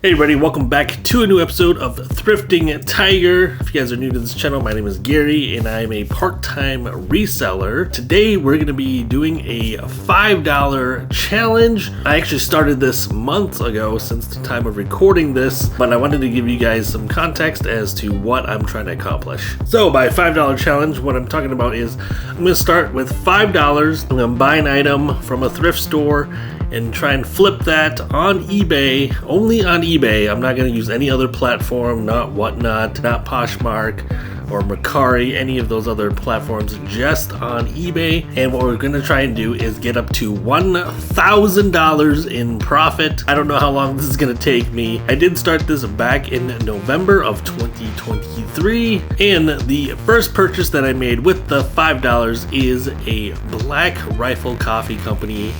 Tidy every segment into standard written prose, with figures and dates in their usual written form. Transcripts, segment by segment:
Hey everybody, welcome back to a new episode of Thrifting Tiger. If you guys are new to this channel, my name is Gary and I'm a part-time reseller. Today we're going to be doing a $5 challenge. I actually started this months ago since the time of recording this, but I wanted to give you guys some context as to what I'm trying to accomplish. So by $5 challenge, what I'm talking about is I'm going to start with $5. I'm going to buy an item from a thrift store and try and flip that on eBay, only on eBay. I'm not going to use any other platform, not Whatnot, not Poshmark or Mercari, any of those other platforms, just on eBay. And what we're going to try and do is get up to $1,000 in profit. I don't know how long this is going to take me. I did start this back in November of 2023, and the first purchase that I made with the $5 is a Black Rifle Coffee Company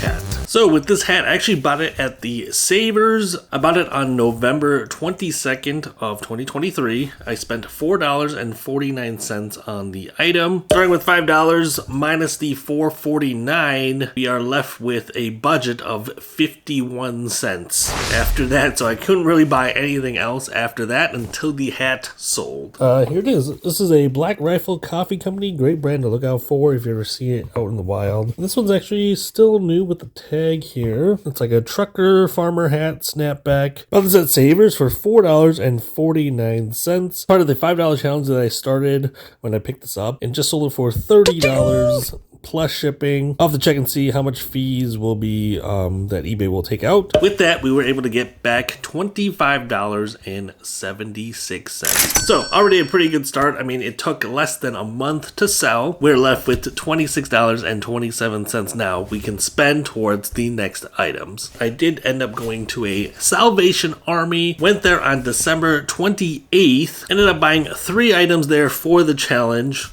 hat. So with this hat, I actually bought it at the Savers. I bought it on November 22nd of 2023. I spent $4.49 on the item. Starting with $5 minus the $4.49, we are left with a budget of 51 cents after that. So I couldn't really buy anything else after that until the hat sold. Here it is. This is a Black Rifle Coffee Company. Great brand to look out for if you ever see it out in the wild. This one's actually still new with the tag here. It's like a trucker farmer hat snapback. Bought this at Savers for $4.49. Part of the $5 challenge that I started when I picked this up, and just sold it for $30 plus shipping. I'll have to check and see how much fees will be that eBay will take out. With that, we were able to get back $25.76. So already a pretty good start. I mean, it took less than a month to sell. We're left with $26.27 now we can spend towards the next items. I did end up going to a Salvation Army. Went there on December 28th. Ended up buying 3 items there for the challenge.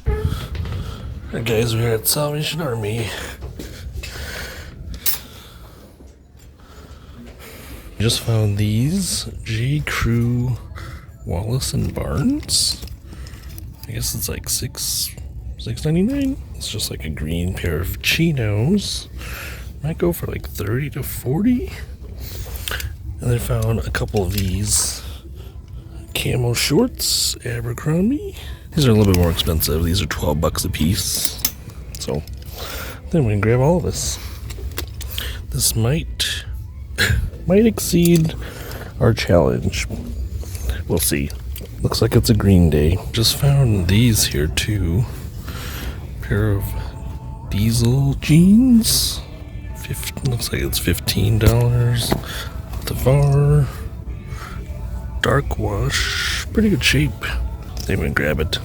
Alright guys, we're at Salvation Army. Just found these J. Crew Wallace and Barnes. I guess it's like $6.99. It's just like a green pair of chinos. Might go for like 30 to 40. And I found a couple of these camo shorts, Abercrombie. These are a little bit more expensive. These are $12 a piece. So then we can grab all of this. This might exceed our challenge. We'll see. Looks like it's a green day. Just found these here too. Pair of diesel jeans. Looks like it's $15. The VAR. Dark wash. Pretty good shape. They would grab it.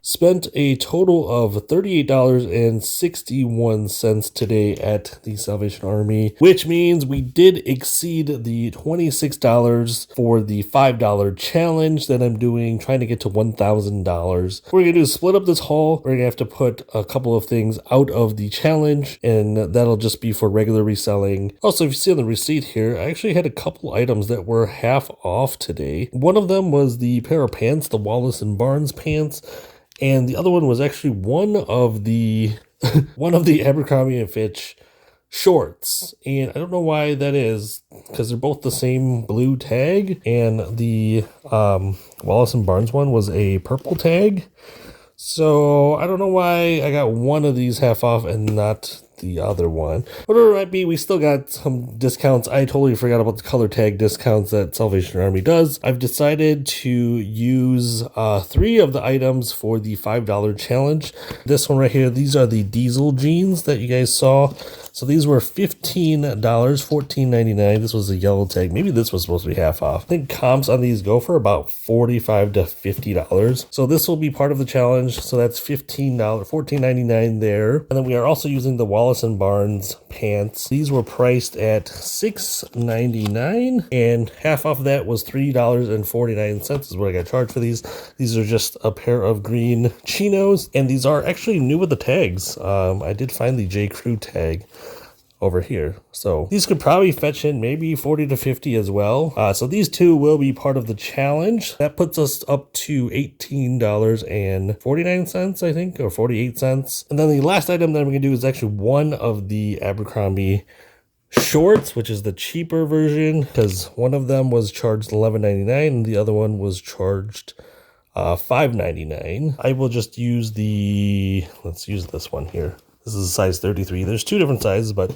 Spent a total of $38.61 today at the Salvation Army, which means we did exceed the $26 for the $5 challenge that I'm doing, trying to get to $1,000. What we're going to do is split up this haul. We're going to have to put a couple of things out of the challenge, and that'll just be for regular reselling. Also, if you see on the receipt here, I actually had a couple items that were half off today. One of them was the pair of pants, the Wallace and Barnes pants. And the other one was actually one of the Abercrombie and Fitch shorts. And I don't know why that is, because they're both the same blue tag. And the Wallace and Barnes one was a purple tag. So I don't know why I got one of these half off and not the other one. Whatever it might be, we still got some discounts. I totally forgot about the color tag discounts that Salvation Army does. I've decided to use 3 of the items for the $5 challenge. This one right here, these are the diesel jeans that you guys saw. So these were $15, $14.99. This was a yellow tag. Maybe this was supposed to be half off. I think comps on these go for about $45 to $50. So this will be part of the challenge. So that's $15, $14.99 there. And then we are also using the Wallace and Barnes pants. These were priced at $6.99, and half off of that was $3.49 is what I got charged for these. These are just a pair of green chinos, and these are actually new with the tags. I did find the J. Crew tag over here. So these could probably fetch in maybe 40 to 50 as well. So these two will be part of the challenge. That puts us up to $18.49, I think, or 48 cents. And then the last item that I'm going to do is actually one of the Abercrombie shorts, which is the cheaper version, because one of them was charged $11.99 and the other one was charged $5.99. I will just use let's use this one here. This is a size 33. There's two different sizes, but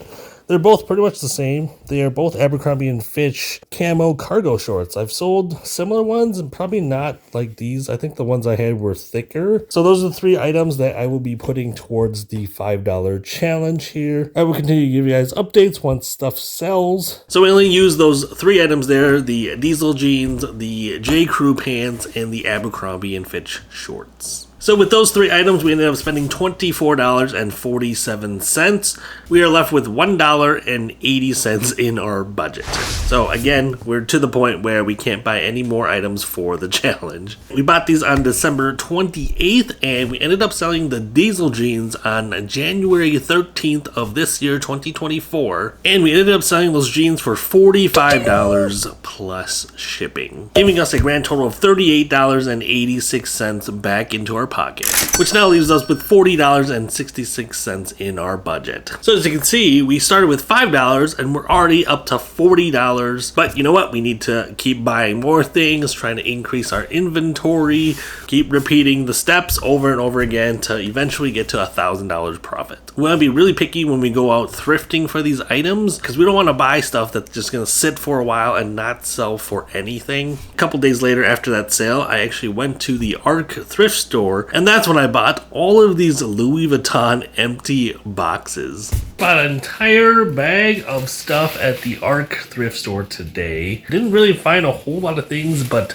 they're both pretty much the same. They are both Abercrombie & Fitch camo cargo shorts. I've sold similar ones and probably not like these. I think the ones I had were thicker. So those are the three items that I will be putting towards the $5 challenge here. I will continue to give you guys updates once stuff sells. So we only use those three items there: the diesel jeans, the J. Crew pants, and the Abercrombie & Fitch shorts. So with those three items, we ended up spending $24.47. We are left with $1.80 in our budget. So again, we're to the point where we can't buy any more items for the challenge. We bought these on December 28th, and we ended up selling the diesel jeans on January 13th of this year, 2024. And we ended up selling those jeans for $45 plus shipping, giving us a grand total of $38.86 back into our pocket, which now leaves us with $40.66 in our budget. So as you can see, we started with $5 and we're already up to $40. But you know what? We need to keep buying more things, trying to increase our inventory, keep repeating the steps over and over again to eventually get to $1,000 profit. We want to be really picky when we go out thrifting for these items, because we don't want to buy stuff that's just going to sit for a while and not sell for anything. A couple days later after that sale, I actually went to the ARC thrift store, and that's when I bought all of these Louis Vuitton empty boxes. Bought an entire bag of stuff at the ARC thrift store today. Didn't really find a whole lot of things, but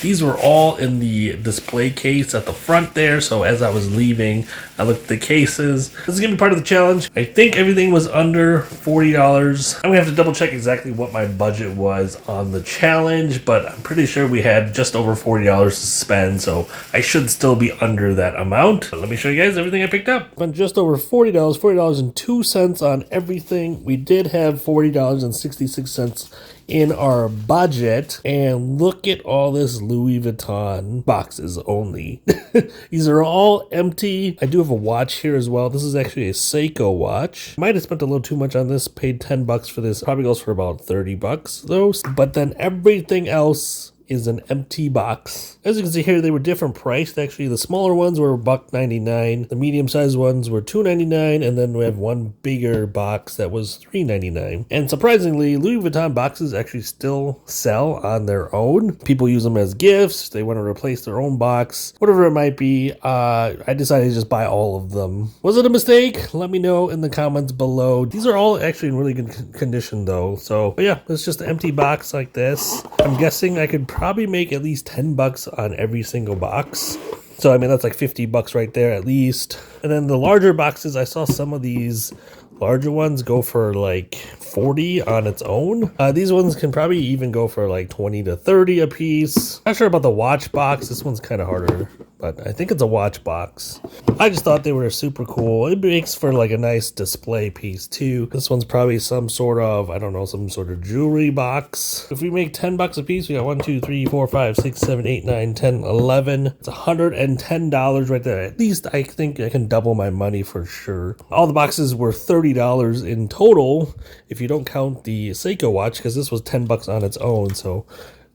these were all in the display case at the front there. So as I was leaving, I looked at the cases. This is going to be part of the challenge. I think everything was under $40. I'm going to have to double check exactly what my budget was on the challenge, but I'm pretty sure we had just over $40 to spend. So I should still be under that amount. But let me show you guys everything I picked up. Spent just over $40, $40.02 on everything. We did have $40.66 in our budget, and look at all this Louis Vuitton boxes only. These are all empty. I do have a watch here as well. This is actually a Seiko watch. Might have spent a little too much on this, paid $10 for this. Probably goes for about $30 though. But then everything else is an empty box. As you can see here, they were different priced. Actually, the smaller ones were $1.99. The medium-sized ones were $2.99, and then we have one bigger box that was $3.99. And surprisingly, Louis Vuitton boxes actually still sell on their own. People use them as gifts. They want to replace their own box, whatever it might be. I decided to just buy all of them. Was it a mistake? Let me know in the comments below. These are all actually in really good condition though. So, but yeah, it's just an empty box like this. I'm guessing I could probably make at least $10 on every single box. So I mean, that's like $50 right there at least. And then the larger boxes, I saw some of these larger ones go for like $40 on its own. These ones can probably even go for like $20 to $30 a piece. Not sure about the watch box. This one's kind of harder, but I think it's a watch box. I just thought they were super cool. It makes for like a nice display piece too. This one's probably some sort of, I don't know, some sort of jewelry box. If we make $10 a piece, we got 1, 2, 3, 4, 5, 6, 7, 8, 9, 10, 11. It's $110 right there. At least I think I can double my money for sure. All the boxes were $30 in total if you don't count the Seiko watch, because this was $10 on its own. So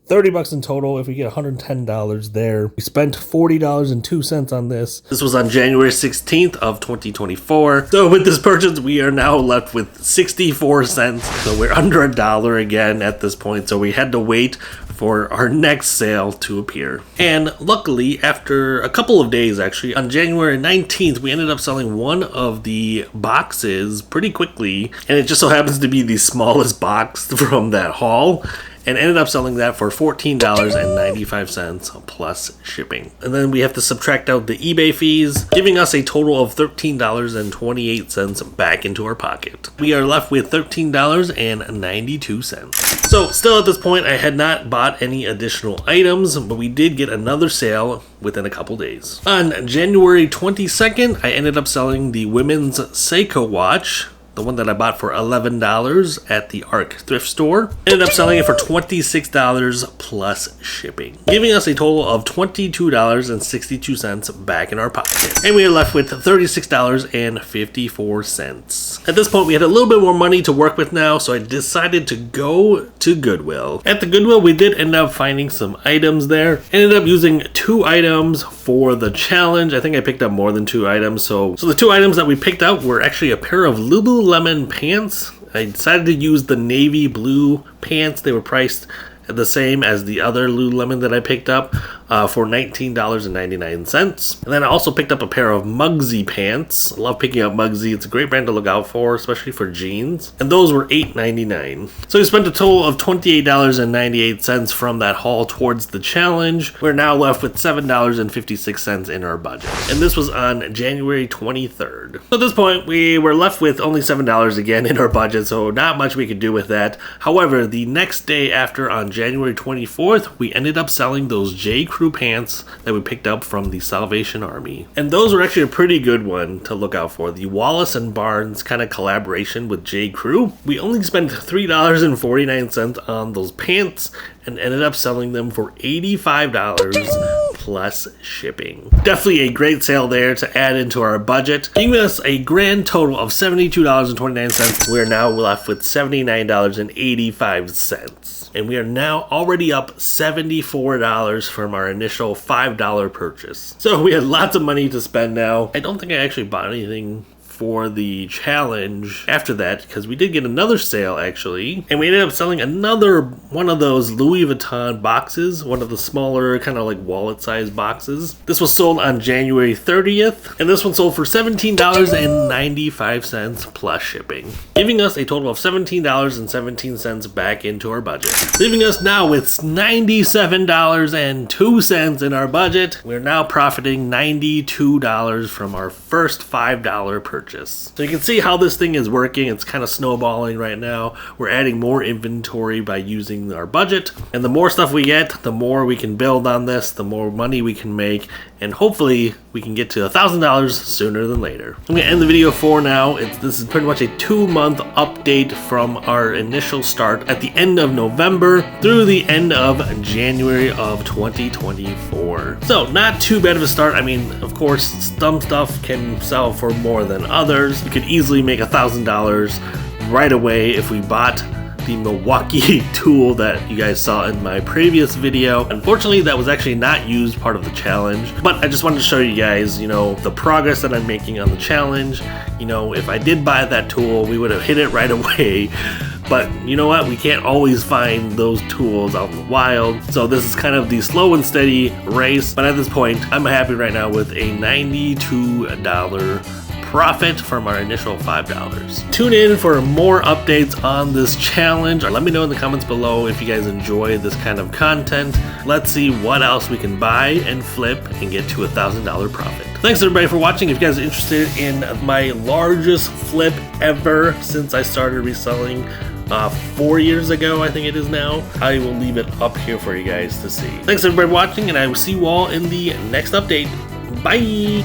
$30 in total if we get $110 there. We spent $40.02 on this. This was on January 16th of 2024. So with this purchase, we are now left with 64 cents. So we're under $1 again at this point. So we had to wait for our next sale to appear. And luckily, after a couple of days actually, on January 19th, we ended up selling one of the boxes pretty quickly. And it just so happens to be the smallest box from that haul, and ended up selling that for $14.95 plus shipping. And then we have to subtract out the eBay fees, giving us a total of $13.28 back into our pocket. We are left with $13.92. So still at this point, I had not bought any additional items, but we did get another sale within a couple days. On January 22nd, I ended up selling the women's Seiko watch, the one that I bought for $11 at the ARC thrift store. Ended up selling it for $26 plus shipping, giving us a total of $22.62 back in our pocket. And we are left with $36.54. At this point, we had a little bit more money to work with now, so I decided to go to Goodwill. At the Goodwill, we did end up finding some items there. Ended up using 2 items for the challenge. I think I picked up more than 2 items. So the 2 items that we picked up were actually a pair of Lululemon pants. I decided to use the navy blue pants. They were priced the same as the other Lululemon that I picked up for $19.99. And then I also picked up a pair of Mugsy pants. I love picking up Mugsy. It's a great brand to look out for, especially for jeans. And those were $8.99. So we spent a total of $28.98 from that haul towards the challenge. We're now left with $7.56 in our budget. And this was on January 23rd. So at this point, we were left with only $7 again in our budget, so not much we could do with that. However, the next day after, on January 24th, we ended up selling those J. Crew pants that we picked up from the Salvation Army. And those were actually a pretty good one to look out for. The Wallace and Barnes kind of collaboration with J. Crew. We only spent $3.49 on those pants and ended up selling them for $85 plus shipping. Definitely a great sale there to add into our budget, giving us a grand total of $72.29. We are now left with $79.85. And we are now already up $74 from our initial $5 purchase. So we had lots of money to spend now. I don't think I actually bought anything for the challenge after that, because we did get another sale actually, and we ended up selling another one of those Louis Vuitton boxes, one of the smaller kind of like wallet size boxes. This was sold on January 30th, and this one sold for $17.95 plus shipping, giving us a total of $17.17 back into our budget, leaving us now with $97.02 in our budget. We're now profiting $92 from our first $5 purchase. So you can see how this thing is working. It's kind of snowballing right now. We're adding more inventory by using our budget, and the more stuff we get, the more we can build on this, the more money we can make, and hopefully we can get to $1,000 sooner than later. I'm gonna end the video for now. This is pretty much a 2-month update from our initial start at the end of November through the end of January of 2024. So not too bad of a start. I mean, of course, some stuff can sell for more than others. You could easily make $1,000 right away if we bought the Milwaukee tool that you guys saw in my previous video. Unfortunately, that was actually not used part of the challenge, but I just wanted to show you guys, the progress that I'm making on the challenge. If I did buy that tool, we would have hit it right away. But you know what? We can't always find those tools out in the wild. So this is kind of the slow and steady race. But at this point, I'm happy right now with a $92 profit from our initial $5. Tune in for more updates on this challenge, or let me know in the comments below if you guys enjoy this kind of content. Let's see what else we can buy and flip and get to $1,000 profit. Thanks everybody for watching. If you guys are interested in my largest flip ever since I started reselling 4 years ago, I think it is now, I will leave it up here for you guys to see. Thanks everybody for watching, and I will see you all in the next update. Bye!